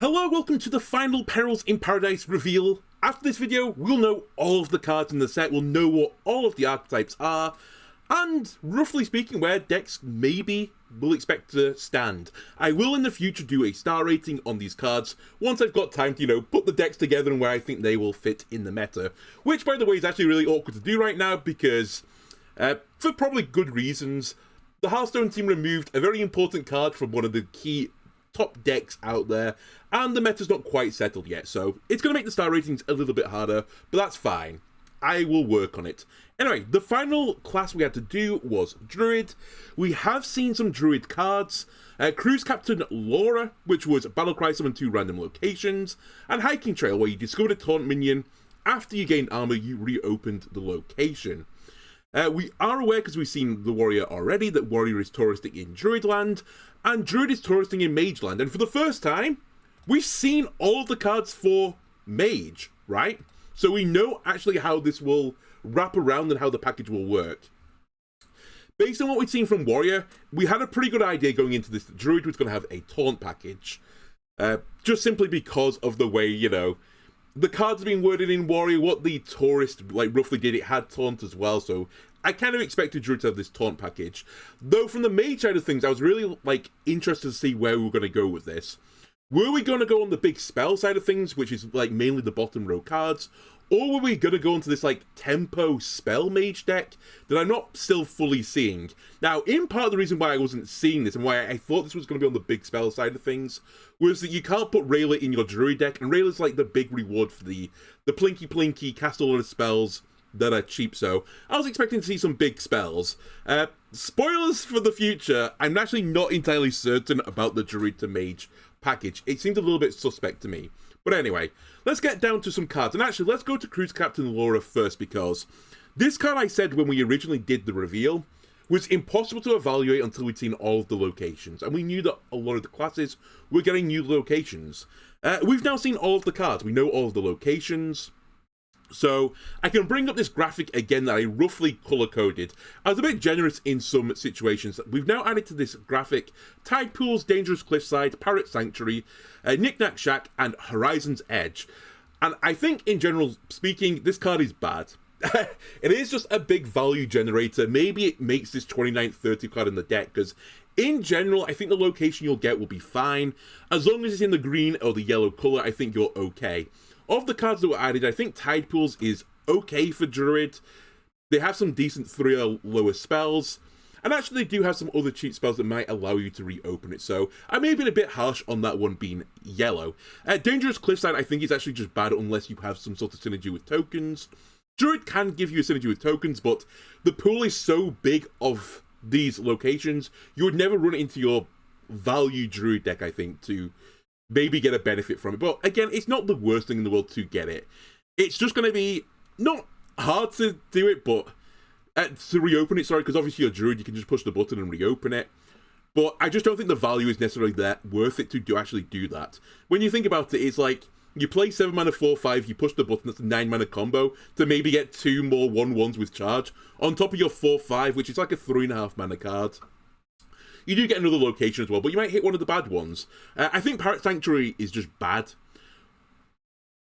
Hello, welcome to the final Perils in Paradise reveal. After this video, we'll know all of the cards in the set, we'll know what all of the archetypes are, and roughly speaking, where decks maybe will expect to stand. I will in the future do a star rating on these cards once I've got time to, put the decks together and where I think they will fit in the meta. Which, by the way, is actually really awkward to do right now because, for probably good reasons, the Hearthstone team removed a very important card from one of the key top decks out there, and the meta's not quite settled yet, so it's going to make the star ratings a little bit harder, but that's fine. I will work on it. Anyway, the final class we had to do was Druid. We have seen some Druid cards. Cruise Captain Laura, which was Battlecry summon 2 random locations, and Hiking Trail, where you discovered a taunt minion. After you gained armor, you reopened the location. We are aware, because we've seen the Warrior already, that Warrior is touristing in Druidland, and Druid is touristing in Mageland. And for the first time, we've seen all of the cards for Mage, right? So we know actually how this will wrap around and how the package will work. Based on what we've seen from Warrior, we had a pretty good idea going into this that Druid was going to have a taunt package. Just simply because of the way, the cards have been worded in Warrior, what the tourist roughly did, it had taunt as well, so I kind of expected Druid to have this taunt package. Though from the Mage side of things, I was really interested to see where we were going to go with this. Were we going to go on the big spell side of things, which is mainly the bottom row cards, or were we going to go into this tempo spell mage deck that I'm not still fully seeing? Now, in part the reason why I wasn't seeing this and why I thought this was going to be on the big spell side of things was that you can't put Rayla in your Druid deck, and Rayla's the big reward for the plinky plinky, cast all of the spells that are cheap, so I was expecting to see some big spells. Spoilers for the future, I'm actually not entirely certain about the Druid to Mage package. It seemed a little bit suspect to me. But anyway, let's get down to some cards. And actually, let's go to Cruise Captain Laura first, because this card I said when we originally did the reveal was impossible to evaluate until we'd seen all of the locations. And we knew that a lot of the classes were getting new locations. We've now seen all of the cards. We know all of the locations. So I can bring up this graphic again that I roughly color-coded. I was a bit generous in some situations. We've now added to this graphic Tide Pools, Dangerous Cliffside, Pirate Sanctuary, Knick-Knack Shack, and Horizon's Edge. And I think, in general speaking, this card is bad. It is just a big value generator. Maybe it makes this 29th, 30th card in the deck, because in general, I think the location you'll get will be fine. As long as it's in the green or the yellow color, I think you're okay. Of the cards that were added, I think Tide Pools is okay for Druid. They have some decent 3 or lower spells. And actually they do have some other cheap spells that might allow you to reopen it. So I may have been a bit harsh on that one being yellow. Dangerous Cliffside, I think, is actually just bad unless you have some sort of synergy with tokens. Druid can give you a synergy with tokens, but the pool is so big of these locations, you would never run it into your value Druid deck, I think, to maybe get a benefit from it. But again, it's not the worst thing in the world to get it. It's just going to be not hard to do it, but to reopen it, sorry, because obviously you're Druid, you can just push the button and reopen it. But I just don't think the value is necessarily that worth it to actually do that. When you think about it, it's you play 7 mana 4/5, you push the button, that's a 9 mana combo to maybe get 2 more 1/1s with charge on top of your 4/5, which is a 3.5 mana card. You do get another location as well, but you might hit one of the bad ones. I think Pirate Sanctuary is just bad.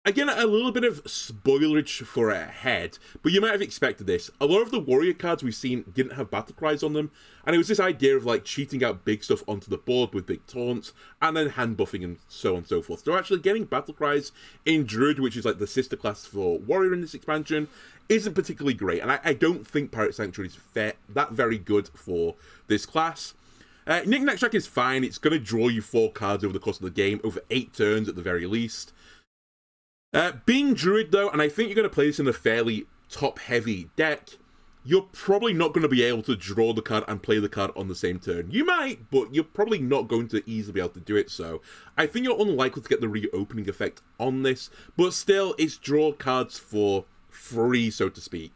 Again, a little bit of spoilerage for ahead, but you might have expected this. A lot of the Warrior cards we've seen didn't have battle cries on them, and it was this idea of cheating out big stuff onto the board with big taunts, and then hand buffing and so on and so forth. So actually getting battle cries in Druid, which is the sister class for Warrior in this expansion, isn't particularly great, and I don't think Pirate Sanctuary is that very good for this class. Knick-Knack Shack is fine. It's going to draw you 4 cards over the course of the game, over 8 turns at the very least. Being Druid, though, and I think you're going to play this in a fairly top-heavy deck, you're probably not going to be able to draw the card and play the card on the same turn. You might, but you're probably not going to easily be able to do it, so I think you're unlikely to get the reopening effect on this, but still, it's draw cards for free, so to speak.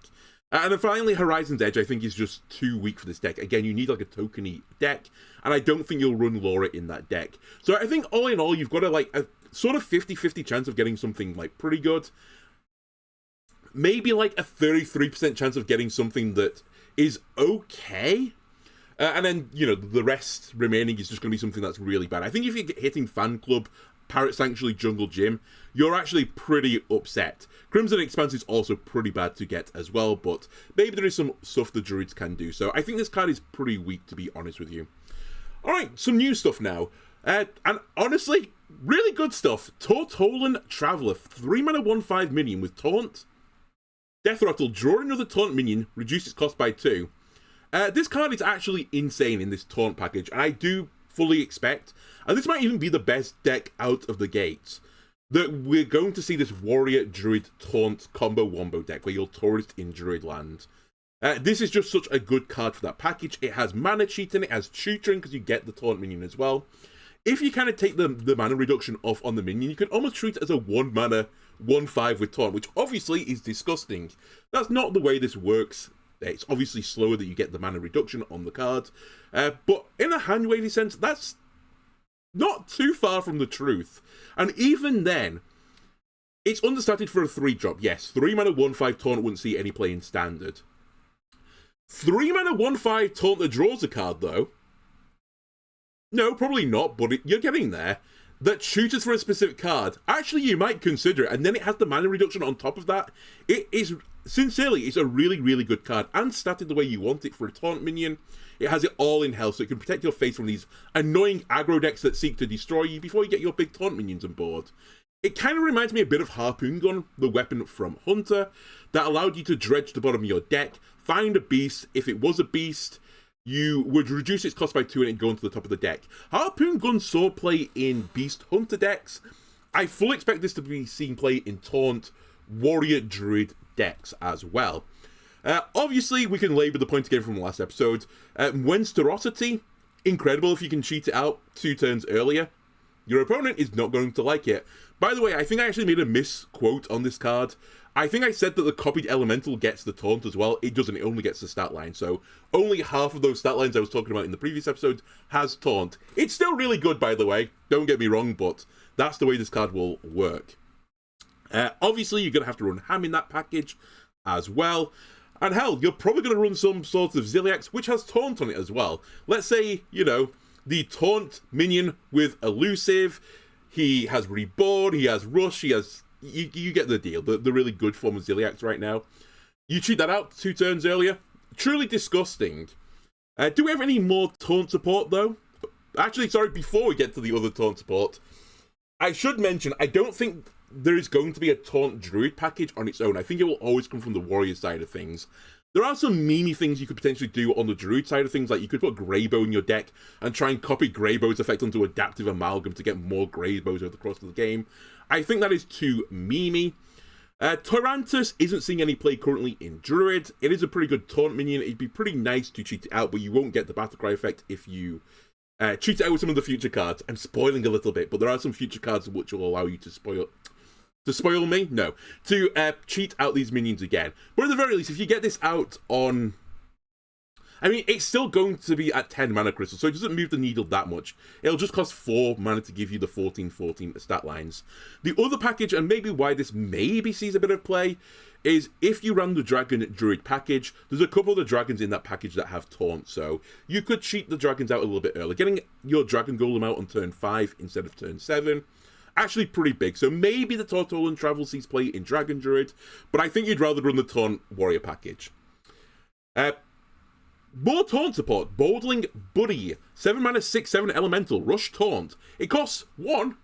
And then finally, Horizon's Edge, I think, is just too weak for this deck. Again, you need a tokeny deck, and I don't think you'll run Laura in that deck. So I think, all in all, you've got a sort of 50-50 chance of getting something, pretty good. Maybe, a 33% chance of getting something that is okay. And then, the rest remaining is just going to be something that's really bad. I think if you're hitting Fan Club Pirate Sanctuary Jungle Gym, you're actually pretty upset. Crimson Expanse is also pretty bad to get as well, but maybe there is some stuff the Druids can do. So I think this card is pretty weak, to be honest with you. Alright, some new stuff now. And honestly, really good stuff. Tortolan Traveler, 3 mana 1/5 minion with Taunt. Death Rattle, draw another Taunt minion, reduce its cost by 2. This card is actually insane in this Taunt package, and I do fully expect, and this might even be the best deck out of the gates, that we're going to see this Warrior Druid Taunt combo wombo deck where you'll tourist in Druid land. This is just such a good card for that package. It has mana cheat in it, has tutoring because you get the Taunt minion as well. If you kind of take the mana reduction off on the minion, you can almost treat it as a 1 mana 1/5 with Taunt, which obviously is disgusting. That's not the way this works. It's obviously slower that you get the mana reduction on the card. But in a hand-wavy sense, that's not too far from the truth. And even then, it's understated for a 3-drop. Yes, 3 mana 1/5 Taunt wouldn't see any play in Standard. 3 mana 1/5 Taunt that draws a card, though. No, probably not, but you're getting there. That tutors for a specific card. Actually, you might consider it, and then it has the mana reduction on top of that. It is, sincerely, it's a really, really good card, and statted the way you want it for a Taunt minion. It has it all in health, so it can protect your face from these annoying aggro decks that seek to destroy you before you get your big Taunt minions on board. It kind of reminds me a bit of Harpoon Gun, the weapon from Hunter, that allowed you to dredge the bottom of your deck, find a beast. If it was a beast, you would reduce its cost by 2 and it'd go into the top of the deck. Harpoon Gun saw play in Beast Hunter decks. I fully expect this to be seen play in Taunt Warrior Druid decks as well. Obviously, we can labour the point again from the last episode. Wensterosity, incredible if you can cheat it out 2 turns earlier. Your opponent is not going to like it. By the way, I think I actually made a misquote on this card. I think I said that the copied elemental gets the Taunt as well. It doesn't, it only gets the stat line. So only half of those stat lines I was talking about in the previous episode has Taunt. It's still really good, by the way. Don't get me wrong, but that's the way this card will work. Obviously, you're going to have to run Ham in that package as well. And hell, you're probably going to run some sort of Ziliax, which has Taunt on it as well. Let's say, you know, the Taunt minion with Elusive. He has Reborn, he has Rush, he has... You get the deal. The really good form of Ziliax right now. You cheat that out 2 turns earlier. Truly disgusting. Do we have any more Taunt support, though? Actually, sorry, before we get to the other Taunt support, I should mention, I don't think there is going to be a Taunt Druid package on its own. I think it will always come from the Warrior side of things. There are some memey things you could potentially do on the Druid side of things, like you could put Greybow in your deck and try and copy Greybow's effect onto Adaptive Amalgam to get more Greybows over the course of the game. I think that is too memey. Tyrantus isn't seeing any play currently in Druid. It is a pretty good Taunt minion. It'd be pretty nice to cheat it out, but you won't get the Battlecry effect if you cheat it out with some of the future cards. I'm spoiling a little bit, but there are some future cards which will allow you to spoil... To spoil me? No. To cheat out these minions again. But at the very least, if you get this out on... I mean, it's still going to be at 10 mana crystals, so it doesn't move the needle that much. It'll just cost 4 mana to give you the 14/14 stat lines. The other package, and maybe why this maybe sees a bit of play, is if you run the Dragon Druid package, there's a couple of the dragons in that package that have Taunt, so you could cheat the dragons out a little bit early. Getting your Dragon Golem out on turn 5 instead of turn 7, actually pretty big. So maybe the Tortolan Travel sees play in Dragon Druid, but I think you'd rather run the Taunt Warrior package. More Taunt support. Boldling Buddy. 7 mana, 6/7 elemental. Rush Taunt. It costs 1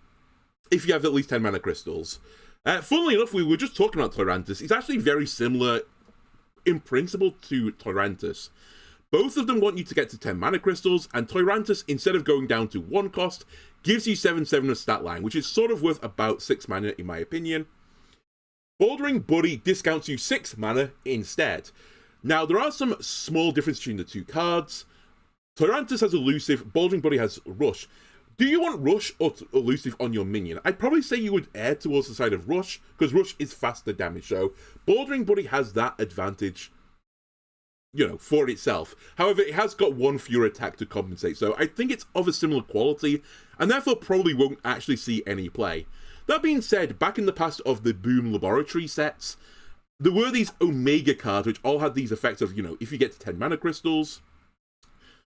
if you have at least 10 mana crystals. Funnily enough, we were just talking about Tyrantus. It's actually very similar in principle to Tyrantus. Both of them want you to get to 10 mana crystals, and Tyrantus, instead of going down to 1 cost, gives you 7/7 of stat line, which is sort of worth about 6 mana in my opinion. Bouldering Buddy discounts you 6 mana instead. Now, there are some small differences between the 2 cards. Tyrantus has Elusive, Bouldering Buddy has Rush. Do you want Rush or Elusive on your minion? I'd probably say you would err towards the side of Rush, because Rush is faster damage, so Bouldering Buddy has that advantage, you know, for itself. However, it has got 1 fewer attack to compensate, so I think it's of a similar quality, and therefore probably won't actually see any play. That being said, back in the past of the Boom Laboratory sets, there were these Omega cards which all had these effects of, you know, if you get to 10 mana crystals,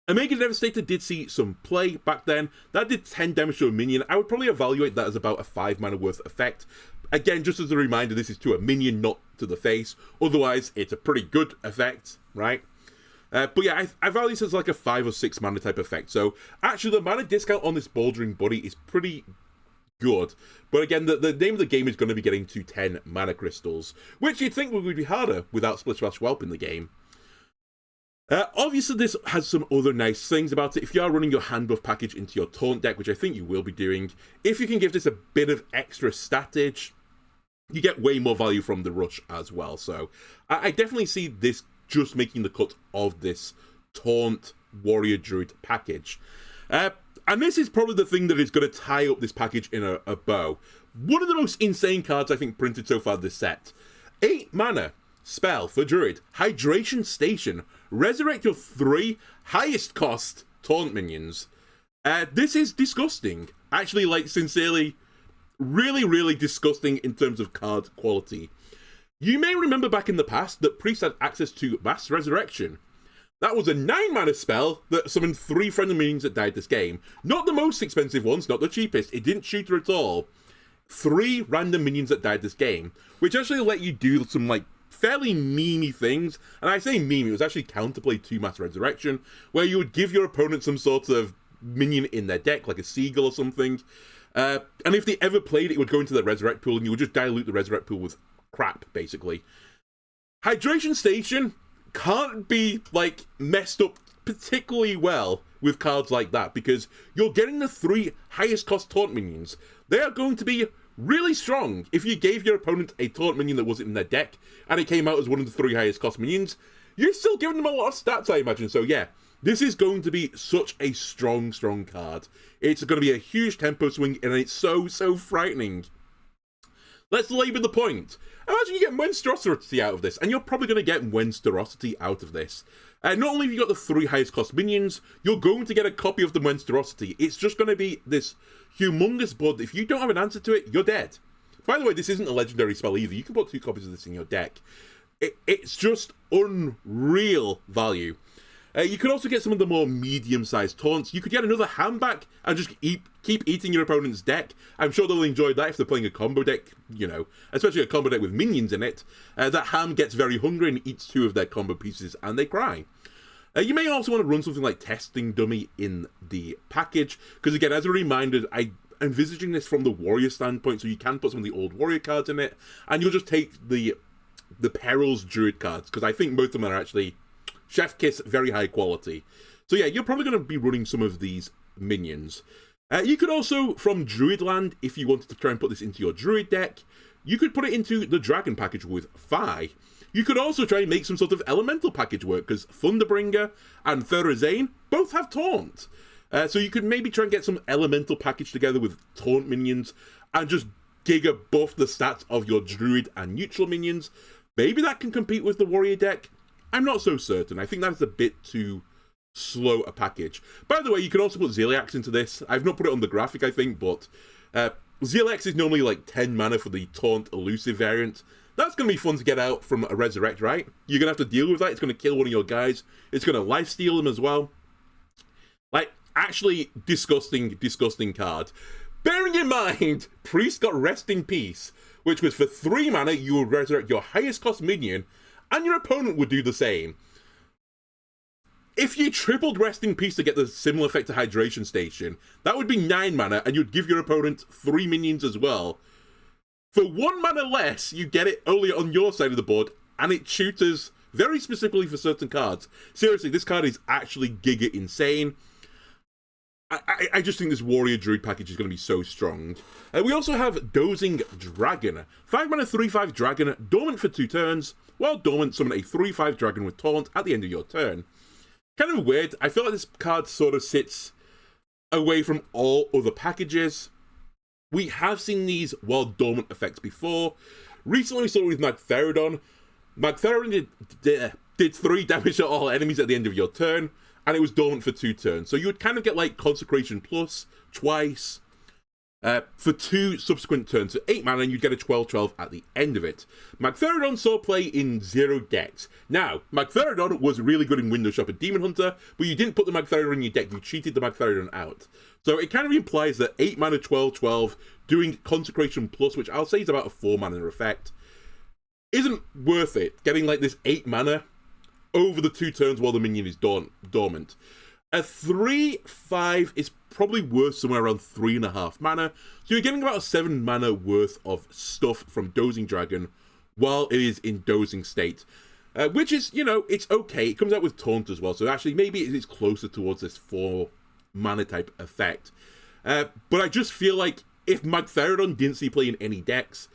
Omega Devastator did see some play back then. That did 10 damage to a minion. I would probably evaluate that as about a 5 mana worth effect. Again, just as a reminder, this is to a minion, not to the face. Otherwise, it's a pretty good effect, right? But yeah, I value this as like a 5 or 6 mana type effect. So actually, the mana discount on this Bouldering Buddy is pretty good. But again, the name of the game is going to be getting to 10 mana crystals, which you'd think would be harder without Splish Splash Whelp in the game. Obviously, this has some other nice things about it. If you are running your hand buff package into your taunt deck, which I think you will be doing, if you can give this a bit of extra statage, you get way more value from the rush as well. So I definitely see this just making the cut of this taunt warrior druid package. And this is probably the thing that is going to tie up this package in a bow. One of the most insane cards I think printed so far this set. 8 mana. Spell for Druid, Hydration Station, resurrect your 3 highest cost taunt minions. This is disgusting. Actually, like, sincerely, really disgusting in terms of card quality. You may remember back in the past that Priest had access to Mass Resurrection. That was a 9 mana spell that summoned 3 friendly minions that died this game. Not the most expensive ones, not the cheapest. It didn't shoot her at all. 3 random minions that died this game, which actually let you do some, like, fairly memey things. And I say meme, it was actually counterplay to Mass Resurrection, where you would give your opponent some sort of minion in their deck, like a seagull or something. And if they ever played it, it would go into the Resurrect pool, and you would just dilute the Resurrect pool with crap, basically. Hydration Station can't be, like, messed up particularly well with cards like that, because you're getting the 3 highest cost taunt minions. They are going to be really strong. If you gave your opponent a taunt minion that wasn't in their deck, and it came out as one of the 3 highest cost minions, you're still giving them a lot of stats, I imagine. So yeah, this is going to be such a strong card. It's going to be a huge tempo swing, and it's so frightening. Let's labor the point. Imagine you get Monstrosity out of this, and you're probably going to get Monstrosity out of this. Not only have you got the 3 highest cost minions, you're going to get a copy of the Monstrosity. It's just going to be this humongous board. If you don't have an answer to it, you're dead. By the way, this isn't a legendary spell either. You can put 2 copies of this in your deck. It's just unreal value. You could also get some of the more medium-sized taunts. You could get another ham back and just keep eating your opponent's deck. I'm sure they'll enjoy that if they're playing a combo deck, you know, especially a combo deck with minions in it. That ham gets very hungry and eats 2 of their combo pieces, and they cry. You may also want to run something like Testing Dummy in the package, because again, as a reminder, I'm envisaging this from the warrior standpoint, so you can put some of the old warrior cards in it, and you'll just take the Peril's Druid cards, because I think most of them are actually chef kiss, very high quality. So yeah, you're probably going to be running some of these minions. You could also, from Druidland, if you wanted to try and put this into your Druid deck, you could put it into the Dragon package with Fi. You could also try and make some sort of Elemental package work, because Thunderbringer and Therazane both have Taunt. So you could maybe try and get some Elemental package together with Taunt minions, and just giga buff the stats of your Druid and neutral minions. Maybe that can compete with the Warrior deck. I'm not so certain. I think that's a bit too slow a package. By the way, you can also put Ziliax into this. I've not put it on the graphic, I think, but Ziliax is normally like 10 mana for the Taunt Elusive variant. That's going to be fun to get out from a Resurrect, right? You're going to have to deal with that. It's going to kill one of your guys. It's going to lifesteal them as well. Like, actually disgusting card. Bearing in mind, Priest got Rest in Peace, which was for 3 mana, you would resurrect your highest cost minion, and your opponent would do the same. If you tripled Rest in Peace to get the similar effect to Hydration Station, that would be 9 mana, and you'd give your opponent 3 minions as well. For 1 mana less, you get it only on your side of the board, and it tutors very specifically for certain cards. Seriously, this card is actually giga insane. I just think this Warrior Druid package is going to be so strong. We also have Dozing Dragon. 5 mana 3/5 Dragon, dormant for 2 turns. While dormant, summon a 3/5 Dragon with Taunt at the end of your turn. Kind of weird. I feel like this card sort of sits away from all other packages. We have seen these while dormant effects before. Recently we saw it with Magtheridon. Magtheridon did 3 damage to all enemies at the end of your turn, and it was dormant for 2 turns. So you would kind of get like Consecration Plus twice. for 2 subsequent turns. So 8 mana, and you'd get a 12/12 at the end of it. Magtheridon saw play in 0 decks. Now, Magtheridon was really good in Window Shop and Demon Hunter, but you didn't put the Magtheridon in your deck, you cheated the Magtheridon out. So it kind of implies that 8 mana 12/12, doing Consecration Plus, which I'll say is about a 4 mana effect, isn't worth it, getting like this 8 mana over the 2 turns while the minion is dormant. A 3/5 is probably worth somewhere around 3.5 mana, so you're getting about a 7 mana worth of stuff from Dozing Dragon while it is in dozing state. Which is, you know, it's okay. It comes out with Taunt as well, so actually maybe it is closer towards this 4 mana type effect. But I just feel like if Magtheridon didn't see play in any decks,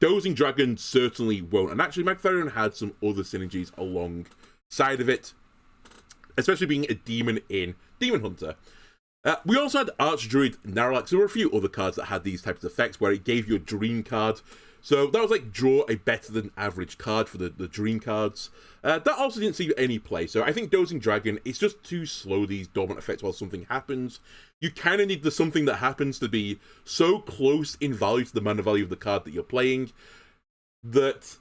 Dozing Dragon certainly won't. And actually Magtheridon had some other synergies alongside of it, especially being a demon in Demon Hunter. We also had Archdruid Narlax. There were a few other cards that had these types of effects where it gave you a dream card. So that was like draw a better than average card for the dream cards. That also didn't see any play. So I think Dozing Dragon is just too slow, these dormant effects, while something happens. You kind of need the something that happens to be so close in value to the mana value of the card that you're playing that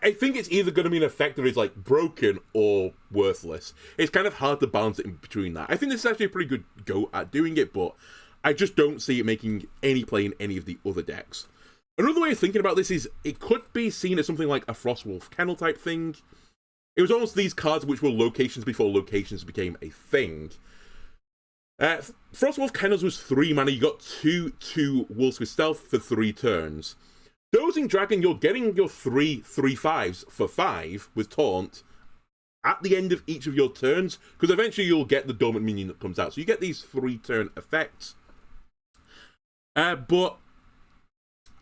I think it's either going to be an effect that is like broken or worthless. It's kind of hard to balance it in between that. I think this is actually a pretty good go at doing it, but I just don't see it making any play in any of the other decks. Another way of thinking about this is it could be seen as something like a Frostwolf Kennel type thing. It was almost these cards which were locations before locations became a thing. Frostwolf Kennels was 3 mana. You got 2 Wolves with Stealth for 3 turns. Dozing Dragon, you're getting your 3/5s for 5 with Taunt at the end of each of your turns, because eventually you'll get the dormant minion that comes out. So you get these 3-turn effects. But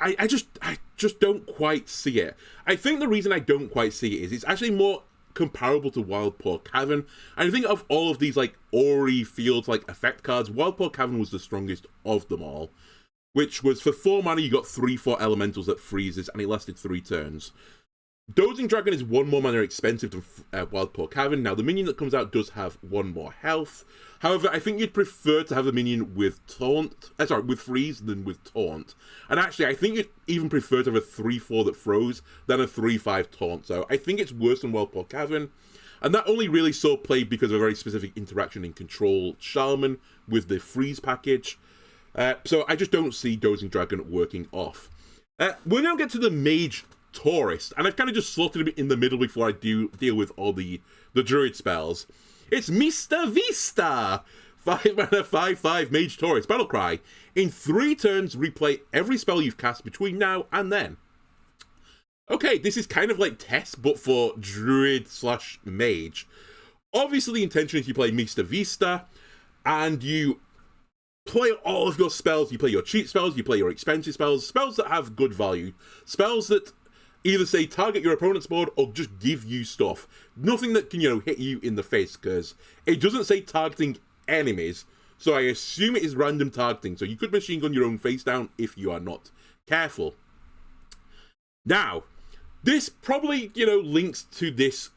I just don't quite see it. I think the reason I don't quite see it is it's actually more comparable to Wildpaw Cavern. And I think of all of these like Ori Fields like effect cards, Wildpaw Cavern was the strongest of them all, which was for 4 mana you got 3/4 elementals that freezes and it lasted 3 turns. Dozing Dragon is 1 more mana expensive than Wildpaw Cavern. Now the minion that comes out does have 1 more health. However, I think you'd prefer to have a minion with with freeze than with Taunt. And actually, I think you'd even prefer to have a 3/4 that froze than a 3/5 Taunt. So I think it's worse than Wildpaw Cavern. And that only really saw play because of a very specific interaction in Control Shaman with the freeze package. So I just don't see Dozing Dragon working off. We'll now get to the Mage Tourist, and I've kind of just slotted it in the middle before I deal with all the Druid spells. It's Mr. Vista! 5 mana, 5/5 Mage Tourist Battlecry. In 3 turns, replay every spell you've cast between now and then. Okay, this is kind of like Tess, but for Druid/Mage. Obviously, the intention is you play Mr. Vista, and you play all of your spells. You play your cheap spells, you play your expensive spells, spells that have good value, spells that either say target your opponent's board or just give you stuff. Nothing that can, hit you in the face, because it doesn't say targeting enemies, so I assume it is random targeting, so you could machine gun your own face down if you are not careful. Now, this probably, links to this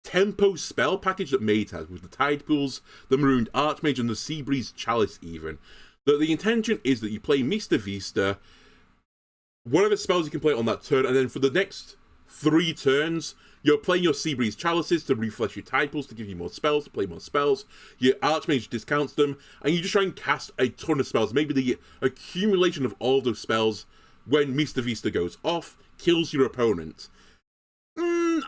tempo spell package that Mage has, with the Tide Pools, the Marooned Archmage, and the Seabreeze Chalice even. That the intention is that you play Mr. Vista, whatever spells you can play on that turn, and then for the next 3 turns, you're playing your Seabreeze Chalices to refresh your Tide Pools to give you more spells, to play more spells. Your Archmage discounts them, and you just try and cast a ton of spells. Maybe the accumulation of all of those spells when Mr. Vista goes off kills your opponent.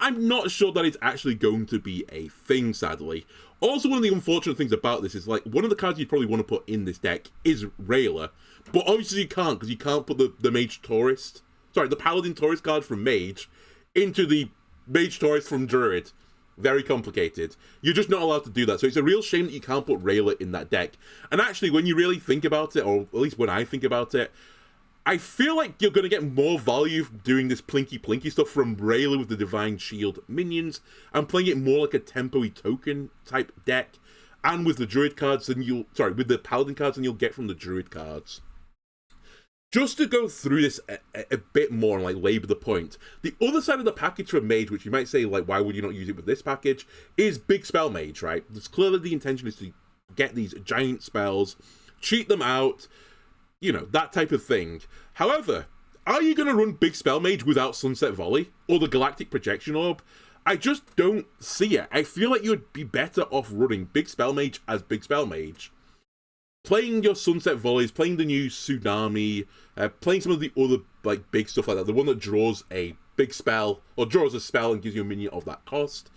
I'm not sure that it's actually going to be a thing, sadly. Also, one of the unfortunate things about this is, one of the cards you'd probably want to put in this deck is Railer. But obviously you can't, because you can't put the Mage Tourist, the Paladin Tourist card from Mage into the Mage Tourist from Druid. Very complicated. You're just not allowed to do that. So it's a real shame that you can't put Railer in that deck. And actually, when you really think about it, or at least when I think about it, I feel like you're going to get more value doing this plinky stuff from Railer with the Divine Shield minions and playing it more like a tempo-y token type deck, and with the Druid cards with the Paladin cards than you'll get from the Druid cards. Just to go through this a bit more and labour the point, the other side of the package for Mage, which you might say why would you not use it with this package, is Big Spell Mage, right? It's clearly the intention is to get these giant spells, cheat them out, You know, that type of thing. However, are you going to run Big Spell Mage without Sunset Volley or the Galactic Projection Orb? I just don't see it. I feel like you'd be better off running Big Spell Mage as Big Spell Mage, playing your Sunset Volleys, playing the new Tsunami, playing some of the other like big stuff like that, the one that draws a big spell, or draws a spell and gives you a minion of that cost,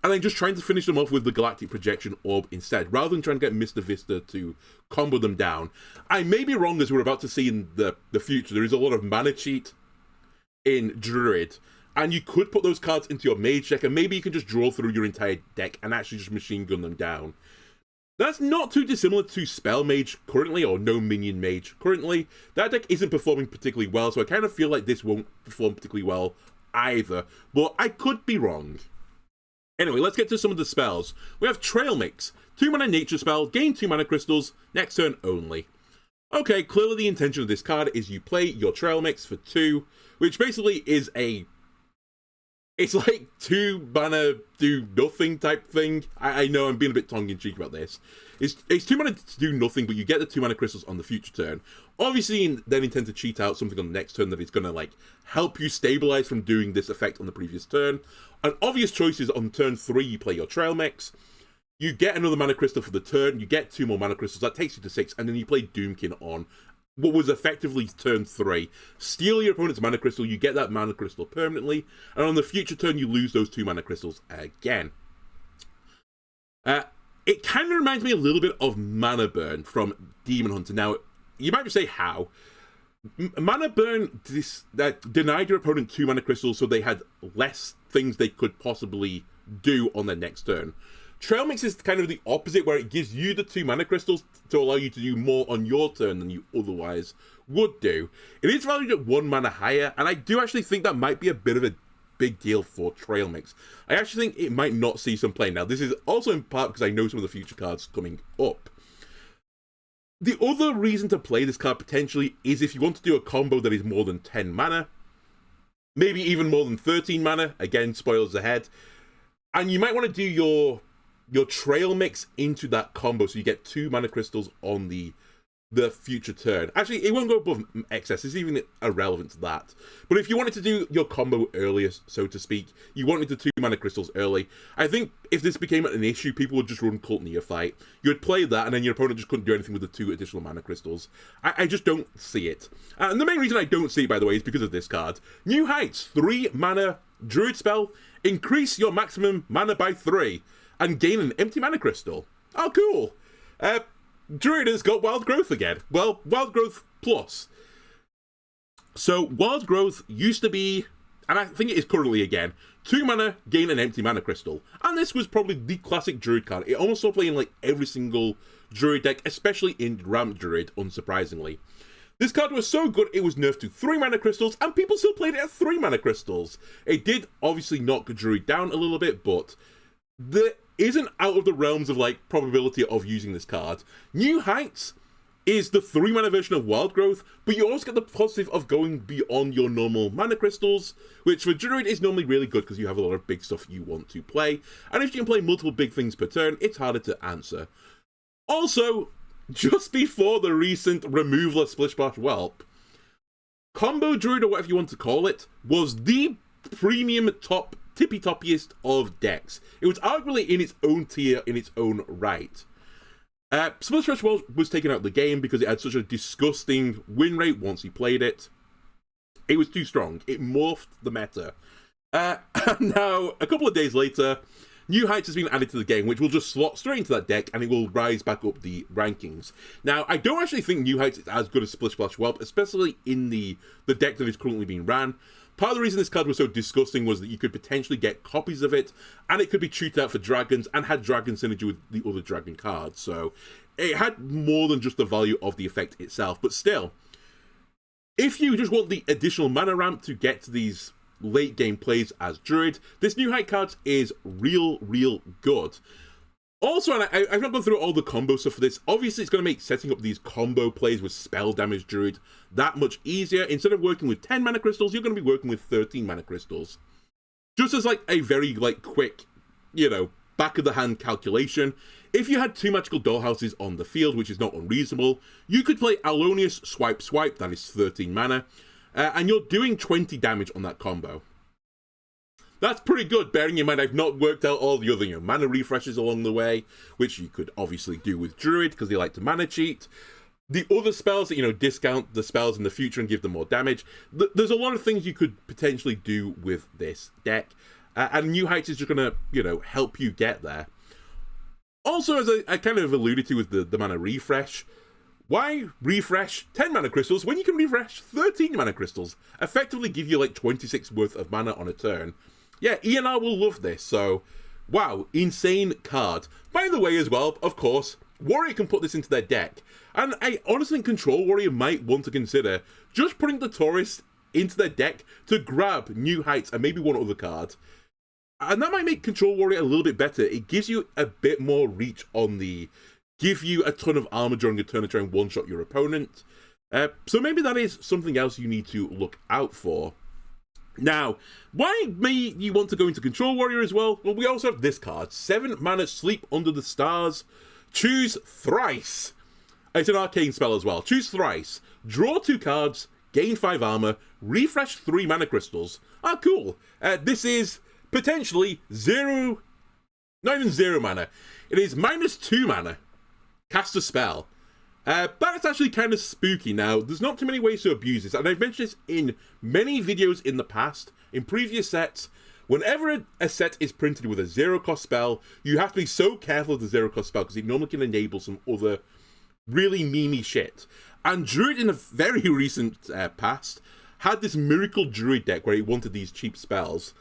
and then just trying to finish them off with the Galactic Projection Orb instead, rather than trying to get Mr. Vista to combo them down. I may be wrong, as we're about to see in the future. There is a lot of mana cheat in Druid, and you could put those cards into your Mage deck, and maybe you can just draw through your entire deck and actually just machine gun them down. That's not too dissimilar to Spell Mage currently, or No Minion Mage currently. That deck isn't performing particularly well, so I kind of feel like this won't perform particularly well either, but I could be wrong. Anyway, let's get to some of the spells. We have Trail Mix, 2 mana nature spell, gain 2 mana crystals, next turn only. Okay, clearly the intention of this card is you play your Trail Mix for 2, which basically is it's like 2 mana do nothing type thing. I know I'm being a bit tongue-in-cheek about this. It's 2 mana to do nothing, but you get the 2 mana crystals on the future turn. Obviously, then intend to cheat out something on the next turn that is going to like help you stabilize from doing this effect on the previous turn. An obvious choice is on turn 3, you play your Trail Mix. You get another mana crystal for the turn, you get 2 more mana crystals, that takes you to 6, and then you play Doomkin on what was effectively turn 3. Steal your opponent's mana crystal, you get that mana crystal permanently, and on the future turn you lose those 2 mana crystals again. It kind of reminds me a little bit of Mana Burn from Demon Hunter. Now, you might say how. Mana Burn denied your opponent 2 mana crystals, so they had less things they could possibly do on their next turn. Trail Mix is kind of the opposite, where it gives you the 2 mana crystals to allow you to do more on your turn than you otherwise would do. It is valued at 1 mana higher, and I do actually think that might be a bit of a big deal for Trail Mix. I actually think it might not see some play. Now, this is also in part because I know some of the future cards coming up. The other reason to play this card potentially is if you want to do a combo that is more than 10 mana, maybe even more than 13 mana, again, spoilers ahead, and you might want to do your Trail Mix into that combo so you get 2 mana crystals on the future turn. Actually, it won't go above excess. It's even irrelevant to that. But if you wanted to do your combo earlier, so to speak, you wanted the 2 mana crystals early, I think if this became an issue, people would just run Cult Neophyte. You would play that, and then your opponent just couldn't do anything with the 2 additional mana crystals. I just don't see it. And the main reason I don't see it, by the way, is because of this card. New Heights, 3 mana Druid spell, increase your maximum mana by 3, and gain an empty mana crystal. Oh, cool. Druid has got Wild Growth again. Well, Wild Growth Plus. So, Wild Growth used to be, and I think it is currently again, 2 mana, gain an empty mana crystal. And this was probably the classic Druid card. It almost saw play in like every single Druid deck, especially in Ramp Druid, unsurprisingly. This card was so good, it was nerfed to 3 mana crystals, and people still played it at 3 mana crystals. It did obviously knock Druid down a little bit, but there isn't out of the realms of like probability of using this card. New Heights is the 3 mana version of Wild Growth, but you also get the positive of going beyond your normal mana crystals, which for Druid is normally really good because you have a lot of big stuff you want to play, and if you can play multiple big things per turn, it's harder to answer. Also, just before the recent removal of Splish Splash Whelp, Combo Druid, or whatever you want to call it, was the premium tippy-toppiest of decks. It was arguably in its own tier, in its own right. Splish Splash Whelp was taken out of the game because it had such a disgusting win rate once you played it. It was too strong. It morphed the meta. Now, a couple of days later, New Heights has been added to the game, which will just slot straight into that deck, and it will rise back up the rankings. Now, I don't actually think New Heights is as good as Splish Splash Whelp, especially in the deck that is currently being ran. Part of the reason this card was so disgusting was that you could potentially get copies of it, and it could be treated out for dragons, and had dragon synergy with the other dragon cards. So, it had more than just the value of the effect itself, but still, if you just want the additional mana ramp to get to these late game plays as Druid, this New Height card is real good. Also, and I've not gone through all the combo stuff for this, obviously it's going to make setting up these combo plays with spell damage Druid that much easier. Instead of working with 10 mana crystals, you're going to be working with 13 mana crystals. Just as like a very like quick, back of the hand calculation, if you had 2 magical dollhouses on the field, which is not unreasonable, you could play Alonius Swipe Swipe, that is 13 mana, and you're doing 20 damage on that combo. That's pretty good, bearing in mind I've not worked out all the other, mana refreshes along the way, which you could obviously do with Druid, because they like to mana cheat. The other spells that, discount the spells in the future and give them more damage. There's a lot of things you could potentially do with this deck, and New Heights is just going to, help you get there. Also, as I kind of alluded to with the mana refresh, why refresh 10 mana crystals when you can refresh 13 mana crystals? Effectively give you like 26 worth of mana on a turn. Yeah, ENR will love this, so wow, insane card. By the way as well, of course, Warrior can put this into their deck, and I honestly think Control Warrior might want to consider just putting the Tourist into their deck to grab New Heights and maybe one other card. And that might make Control Warrior a little bit better. It gives you a bit more reach on the give you a ton of armor during a turn to try and one-shot your opponent. So maybe that is something else you need to look out for. Now, why may you want to go into Control Warrior as well? Well, we also have this card. 7 mana Sleep Under the Stars. Choose thrice. It's an arcane spell as well. Choose thrice. Draw 2 cards. Gain 5 armor. Refresh 3 mana crystals. Ah, cool. This is potentially 0... Not even 0 mana. It is -2 mana. Cast a spell. That's actually kind of spooky. Now, there's not too many ways to abuse this, and I've mentioned this in many videos in the past, in previous sets. Whenever a set is printed with a 0-cost spell, you have to be so careful of the 0-cost spell, because it normally can enable some other really memey shit. And Druid, in a very recent past, had this Miracle Druid deck where he wanted these cheap spells.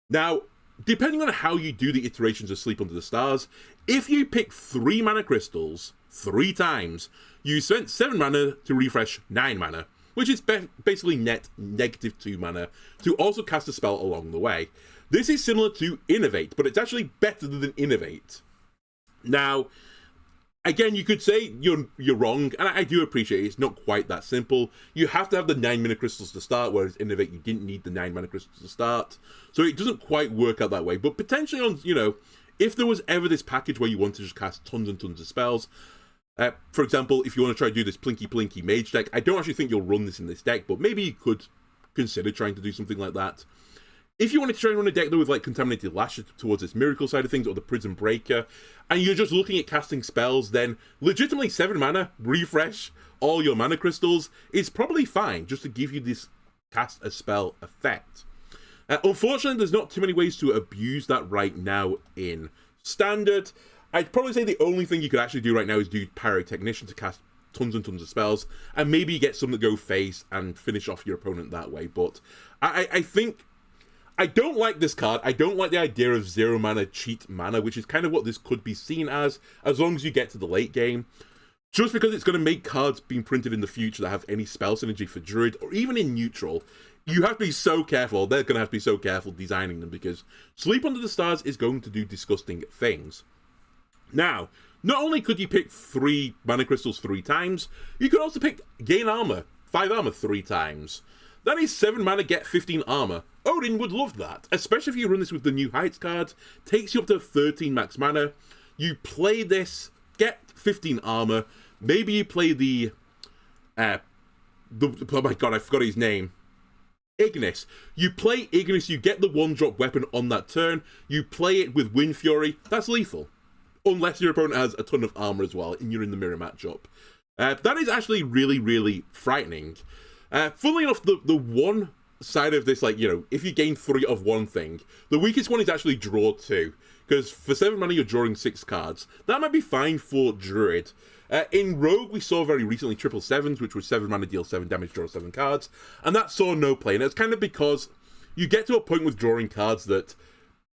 Now, depending on how you do the iterations of Sleep Under the Stars, if you pick 3 mana crystals 3 times, you spent 7 mana to refresh 9 mana, which is basically net -2 mana to also cast a spell along the way. This is similar to Innovate, but it's actually better than Innovate. Now, again, you could say you're wrong, and I do appreciate it's not quite that simple. You have to have the 9 mana crystals to start, whereas Innovate, you didn't need the 9 mana crystals to start. So it doesn't quite work out that way. But potentially on, if there was ever this package where you want to just cast tons and tons of spells, for example, if you want to try to do this Plinky Plinky Mage deck, I don't actually think you'll run this in this deck, but maybe you could consider trying to do something like that. If you wanted to try and run a deck, though, with like Contaminated Lash towards this Miracle side of things, or the Prison Breaker, and you're just looking at casting spells, then legitimately 7 mana, refresh all your mana crystals is probably fine, just to give you this cast a spell effect. Unfortunately, there's not too many ways to abuse that right now in Standard. I'd probably say the only thing you could actually do right now is do Pyrotechnician to cast tons and tons of spells, and maybe get some that go face and finish off your opponent that way. But I think I don't like this card. I don't like the idea of 0 mana cheat mana, which is kind of what this could be seen as long as you get to the late game. Just because it's going to make cards being printed in the future that have any spell synergy for Druid, or even in neutral, you have to be so careful. They're going to have to be so careful designing them, because Sleep Under the Stars is going to do disgusting things. Now, not only could you pick 3 mana crystals 3 times, you could also pick gain armor, 5 armor 3 times. That is 7 mana, get 15 armor. Odin would love that, especially if you run this with the New Heights card. Takes you up to 13 max mana. You play this, get 15 armor. Maybe you play the oh my god, I forgot his name. Ignis. You play Ignis, you get the 1-drop weapon on that turn. You play it with Wind Fury. That's lethal. Unless your opponent has a ton of armor as well, and you're in the mirror matchup. That is actually really, really frightening. Funnily enough, the one side of this, if you gain 3 of one thing, the weakest one is actually draw 2. Because for 7 mana, you're drawing 6 cards. That might be fine for Druid. In Rogue, we saw very recently 777s, which was 7 mana, deal 7 damage, draw 7 cards. And that saw no play. And it's kind of because you get to a point with drawing cards that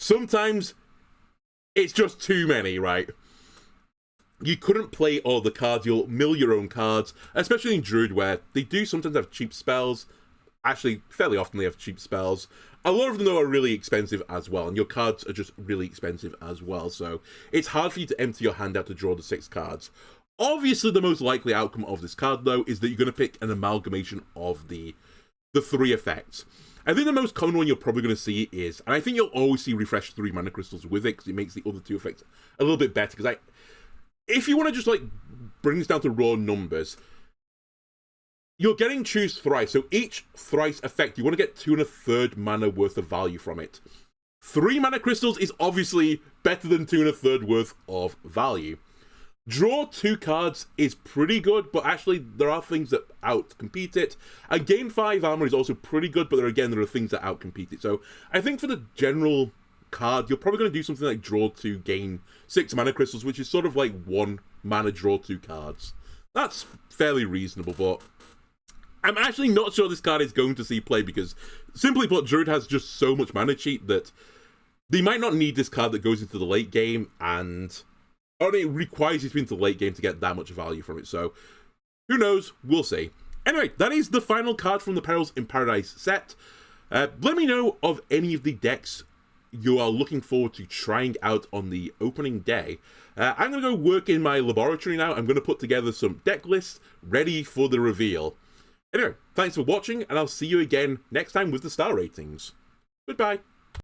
sometimes it's just too many, right? You couldn't play all the cards, you'll mill your own cards, especially in Druid, where they do sometimes have cheap spells. Actually, fairly often they have cheap spells. A lot of them, though, are really expensive as well, and your cards are just really expensive as well, so it's hard for you to empty your hand out to draw the 6 cards. Obviously, the most likely outcome of this card, though, is that you're going to pick an amalgamation of the 3 effects. I think the most common one you're probably going to see is, and I think you'll always see refresh 3 mana crystals with it because it makes the other 2 effects a little bit better. Because if you want to just like bring this down to raw numbers, you're getting choose thrice. So each thrice effect, you want to get 2 1/3 mana worth of value from it. 3 mana crystals is obviously better than 2 1/3 worth of value. Draw 2 cards is pretty good, but actually there are things that out-compete it. And gain 5 armor is also pretty good, but there are things that out-compete it. So I think for the general card, you're probably going to do something like draw 2, gain 6 mana crystals, which is sort of like 1 mana draw 2 cards. That's fairly reasonable, but I'm actually not sure this card is going to see play because, simply put, Druid has just so much mana cheat that they might not need this card that goes into the late game, and or it requires you to be into the late game to get that much value from it. So, who knows? We'll see. Anyway, that is the final card from the Perils in Paradise set. Let me know of any of the decks you are looking forward to trying out on the opening day. I'm going to go work in my laboratory now. I'm going to put together some deck lists ready for the reveal. Anyway, thanks for watching, and I'll see you again next time with the star ratings. Goodbye.